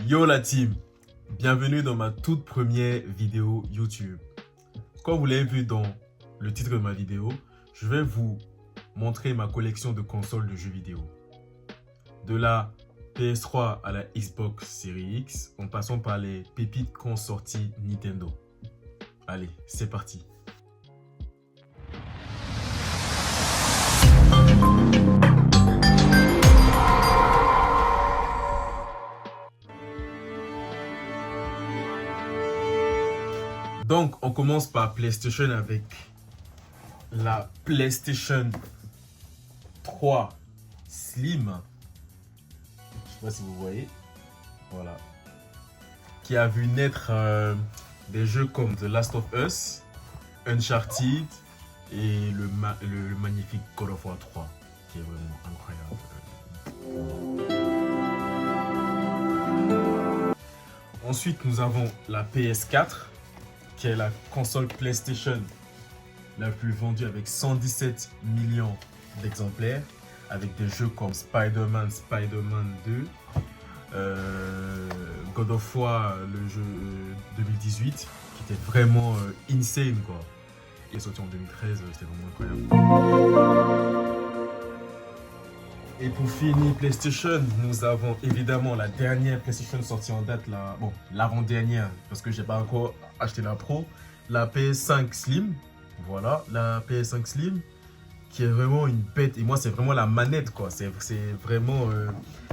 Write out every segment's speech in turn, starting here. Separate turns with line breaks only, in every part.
Yo la team, bienvenue dans ma toute première vidéo YouTube. Comme vous l'avez vu dans le titre de ma vidéo, je vais vous montrer ma collection de consoles de jeux vidéo. De la PS3 à la Xbox Series X, en passant par les pépites qu'ont sorti Nintendo. Allez, c'est parti. Donc, on commence par PlayStation avec la PlayStation 3 Slim. Je sais pas si vous voyez. Voilà. Qui a vu naître des jeux comme The Last of Us, Uncharted et le magnifique God of War 3, qui est vraiment incroyable. Ensuite, nous avons la PS4, qui est la console PlayStation la plus vendue avec 117 millions d'exemplaires, avec des jeux comme Spider-Man 2, God of War, le jeu 2018, qui était vraiment insane quoi. Il est sorti en 2013, c'était vraiment incroyable. Et pour finir PlayStation, nous avons évidemment la dernière PlayStation sortie en date, l'avant-dernière, parce que j'ai pas encore acheté la Pro, la PS5 Slim. Voilà, la PS5 Slim, qui est vraiment une bête. Et moi, c'est vraiment la manette, quoi. C'est vraiment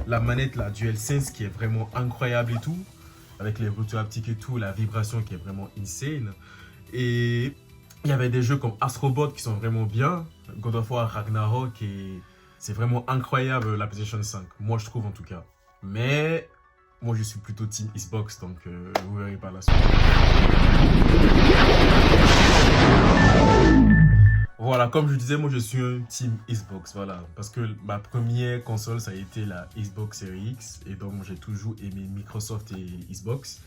la manette, la DualSense, qui est vraiment incroyable et tout. Avec les boutons haptiques et tout, la vibration qui est vraiment insane. Et il y avait des jeux comme Astro Bot qui sont vraiment bien. God of War, Ragnarok, et c'est vraiment incroyable la PlayStation 5. Moi, je trouve en tout cas. Mais moi, je suis plutôt Team Xbox, donc vous verrez par la suite. Voilà, comme je disais, moi je suis un team Xbox, voilà, parce que ma première console ça a été la Xbox Series X, et donc j'ai toujours aimé Microsoft et Xbox.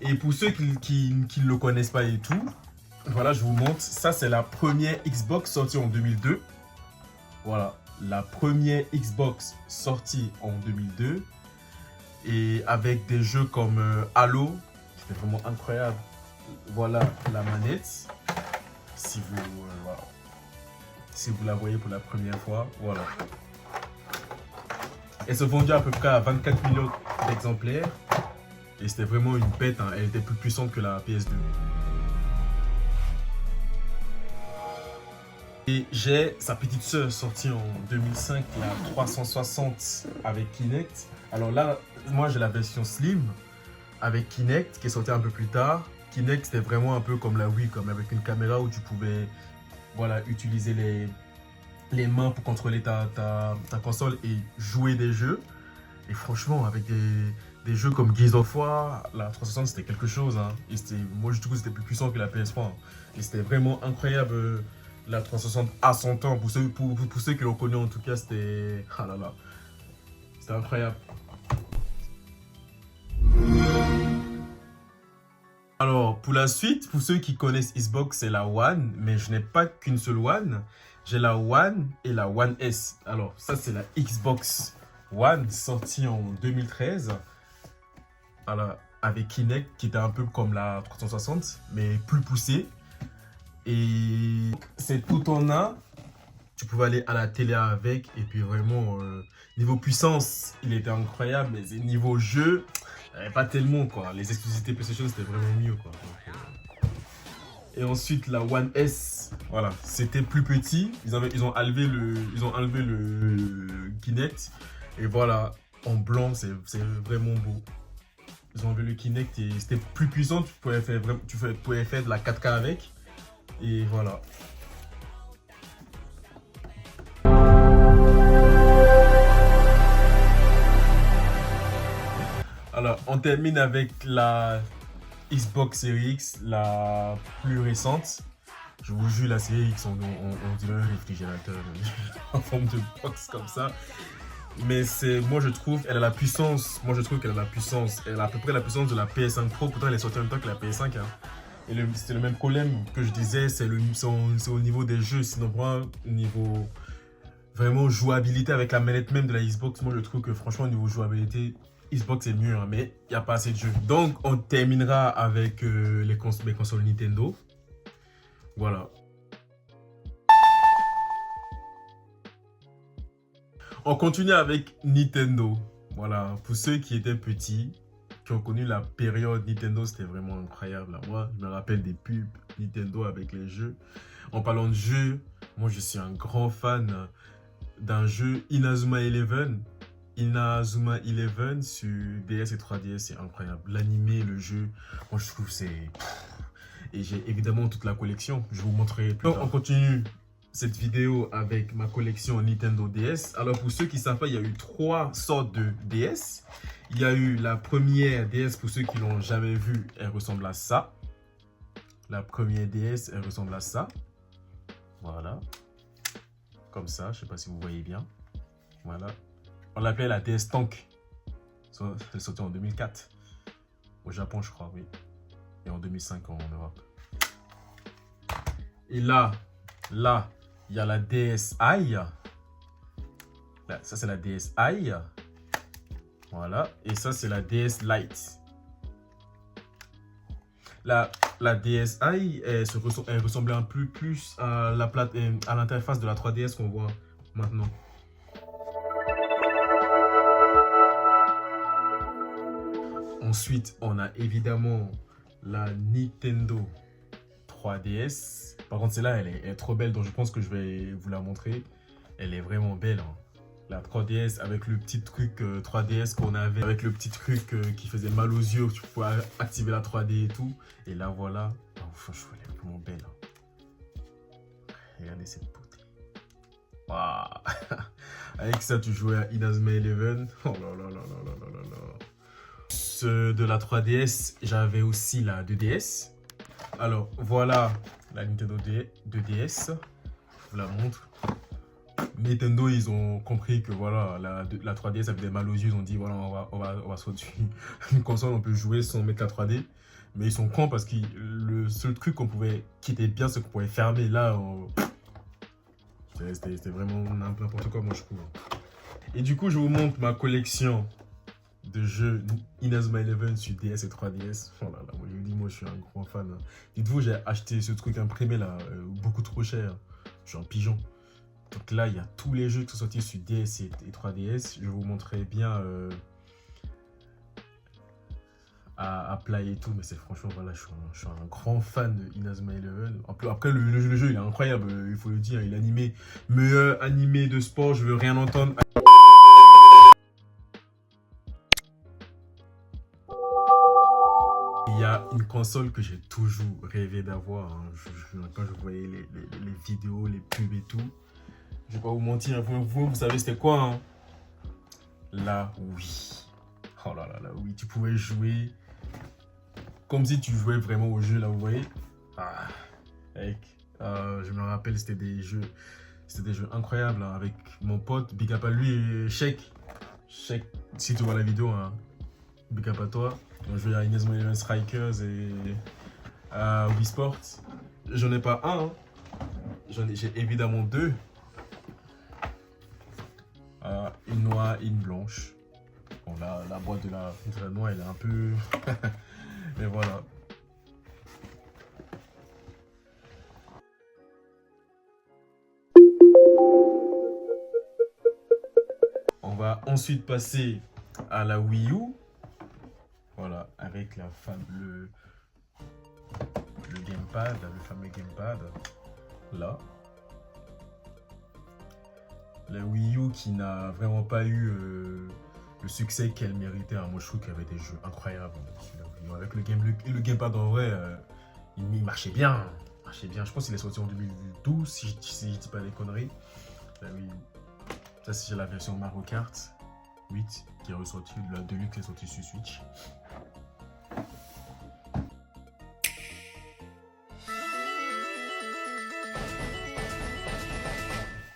Et pour ceux qui ne le connaissent pas et tout, voilà, je vous montre, ça c'est la première Xbox sortie en 2002. Voilà, la première Xbox sortie en 2002, et avec des jeux comme Halo, c'était vraiment incroyable. Voilà la manette, si vous la voyez pour la première fois, voilà. Elle se vendait à peu près à 24 millions d'exemplaires. Et c'était vraiment une bête, hein. Elle était plus puissante que la PS2. Et j'ai sa petite sœur sortie en 2005, la 360 avec Kinect. Alors là, moi j'ai la version Slim avec Kinect qui est sortie un peu plus tard. Kinect c'était vraiment un peu comme la Wii, comme avec une caméra où tu pouvais utiliser les mains pour contrôler ta console et jouer des jeux. Et franchement, avec des jeux comme Gears of War, la 360 c'était quelque chose, hein. Et moi je trouve que c'était plus puissant que la PS3, hein. Et c'était vraiment incroyable la 360 à son temps. Pour ceux qui l'ont connu en tout cas, c'était... Ah là là, c'était incroyable. Alors, pour la suite, pour ceux qui connaissent Xbox, c'est la One, mais je n'ai pas qu'une seule One. J'ai la One et la One S. Alors, ça, c'est la Xbox One, sortie en 2013. Alors, avec Kinect, qui était un peu comme la 360, mais plus poussée. Et c'est tout en un. Tu pouvais aller à la télé avec, et puis vraiment, niveau puissance, il était incroyable, mais niveau jeu... pas tellement quoi, les exclusivités PlayStation c'était vraiment mieux quoi. Donc, et ensuite la One S, voilà, c'était plus petit, ils ont enlevé le Kinect, et voilà, en blanc c'est vraiment beau. Ils ont enlevé le Kinect et c'était plus puissant, tu pouvais faire de la 4K avec, et voilà. Alors, on termine avec la Xbox Series X, la plus récente. Je vous jure, la Series X, on dirait un réfrigérateur en forme de box comme ça. Mais moi je trouve, elle a la puissance. Moi je trouve qu'elle a la puissance. Elle a à peu près la puissance de la PS5 Pro. Pourtant, elle est sortie en même temps que la PS5. Hein. Et c'est le même problème que je disais, c'est au niveau des jeux. Sinon, moi, au niveau vraiment jouabilité avec la manette même de la Xbox, moi je trouve que franchement, au niveau jouabilité, Xbox est mieux, hein, mais il n'y a pas assez de jeux. Donc, on terminera avec les consoles Nintendo. Voilà. On continue avec Nintendo. Voilà, pour ceux qui étaient petits, qui ont connu la période Nintendo, c'était vraiment incroyable. Moi, je me rappelle des pubs Nintendo avec les jeux. En parlant de jeux, moi, je suis un grand fan d'un jeu Inazuma Eleven. Inazuma Eleven sur DS et 3DS, c'est incroyable. L'animé, le jeu, moi, je trouve c'est... Et j'ai évidemment toute la collection. Je vous montrerai plus tard. On continue cette vidéo avec ma collection Nintendo DS. Alors pour ceux qui ne savent pas, il y a eu 3 sortes de DS. Il y a eu la première DS, pour ceux qui ne l'ont jamais vue, elle ressemble à ça. La première DS, elle ressemble à ça. Voilà. Comme ça, je ne sais pas si vous voyez bien. Voilà. On l'appelait la DS Tank. Elle sortait en 2004. Au Japon, je crois, oui. Et en 2005 en Europe. Et là, il y a la DSi. Là, ça, c'est la DSi. Voilà. Et ça, c'est la DS Lite. La DSi, elle ressemblait un peu plus à l'interface de la 3DS qu'on voit maintenant. Ensuite, on a évidemment la Nintendo 3DS. Par contre, celle-là, elle est trop belle, donc je pense que je vais vous la montrer. Elle est vraiment belle, hein. La 3DS avec le petit truc 3DS qu'on avait, avec le petit truc qui faisait mal aux yeux, tu pouvais activer la 3D et tout. Et là, voilà. Oh, franchement, elle est vraiment belle, hein. Regardez cette beauté. Waouh. Avec ça, tu jouais à Inazuma Eleven. Oh là là là là là là là là. De la 3DS, j'avais aussi la 2DS. Alors, voilà la Nintendo 2DS. Je vous la montre. Nintendo, ils ont compris que voilà, la 3DS avait mal aux yeux. Ils ont dit, voilà, on va sortir une console, on peut jouer sans mettre la 3D. Mais ils sont cons parce que le seul truc qui était bien, c'est qu'on pouvait fermer. Là, c'était vraiment n'importe quoi, moi, je trouve. Et du coup, je vous montre ma collection de jeux Inazuma Eleven sur DS et 3DS. Oh là là, moi, je vous dis, moi, je suis un grand fan. Dites-vous, j'ai acheté ce truc imprimé, là, beaucoup trop cher. Je suis un pigeon. Donc là, il y a tous les jeux qui sont sortis sur DS et 3DS. Je vous montrerai bien à plat et tout. Mais c'est franchement, voilà, je suis un grand fan de Inazuma Eleven. Après, le jeu, il est incroyable, il faut le dire. Il est animé, meilleur animé de sport, je veux rien entendre. Il y a une console que j'ai toujours rêvé d'avoir, hein. Quand je voyais les vidéos, les pubs et tout. Je vais pas vous mentir, vous savez c'était quoi, hein? La Wii. Oh là là, la Wii. Tu pouvais jouer comme si tu jouais vraiment au jeu, là, vous voyez? Ah, je me rappelle, c'était des jeux incroyables, hein, avec mon pote, big up à lui, Sheik. Sheik, si tu vois la vidéo, hein, big up à toi. On jouait à Inazuma Eleven Strikers et à Wii Sports. J'en ai pas un, hein. J'ai évidemment 2. Une noire et une blanche. Bon, la boîte de la noire, elle est un peu... Mais voilà. On va ensuite passer à la Wii U. Voilà, avec le gamepad, le fameux gamepad. Là. La Wii U qui n'a vraiment pas eu le succès qu'elle méritait, hein. Moi, je trouve qu'il y avait des jeux incroyables sur la Wii U. Avec le gamepad, en vrai, il marchait bien. Il marchait bien. Je pense qu'il est sorti en 2012, si je dis pas des conneries. La Wii U. Ça, c'est la version Mario Kart 8 qui est ressortie. La Deluxe est sortie sur Switch.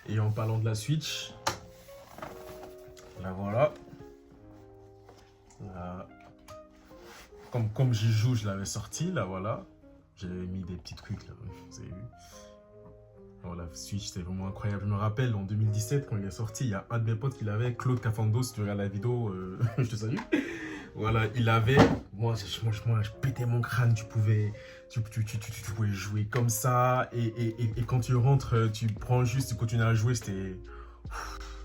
Et en parlant de la Switch, la voilà. Là, comme j'y joue, je l'avais sorti, là voilà. J'ai mis des petits trucs là, vous avez vu. Alors la Switch, c'était vraiment incroyable. Je me rappelle, en 2017, quand il est sorti, il y a un de mes potes qui l'avait, Claude Cafando, si tu regardes la vidéo, je te salue. Voilà, il avait... Moi, je pétais mon crâne, tu pouvais jouer comme ça. Et quand tu rentres, tu prends juste, tu continues à jouer, c'était...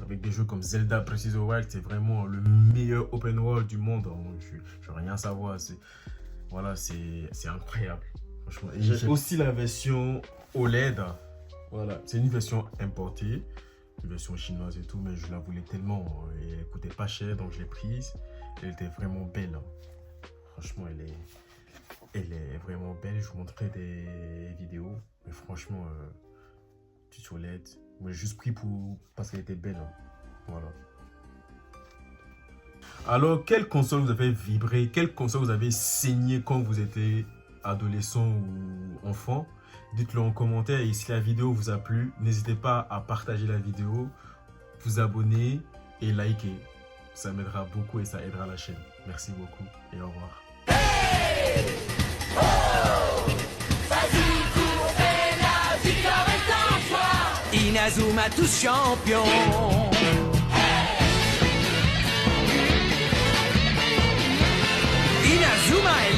Avec des jeux comme Zelda Breath of the Wild, c'est vraiment le meilleur open world du monde. Je veux rien savoir. Voilà, c'est incroyable. Franchement. Et j'ai aussi la version OLED. Voilà, c'est une version importée, une version chinoise et tout, mais je la voulais tellement. Et elle coûtait pas cher, donc je l'ai prise. Elle était vraiment belle. Franchement, elle est vraiment belle. Je vous montrerai des vidéos. Mais franchement, petite OLED. Mais juste pris parce qu'elle était belle. Voilà. Alors, quelle console vous avez vibré? Quelle console vous avez saigné quand vous étiez adolescent ou enfant? Dites-le en commentaire. Et si la vidéo vous a plu, n'hésitez pas à partager la vidéo, vous abonner et liker. Ça m'aidera beaucoup et ça aidera la chaîne. Merci beaucoup et au revoir. Hey oh, vas-y, cours et la victoire est en toi. Inazuma tous champion. Hey Inazuma est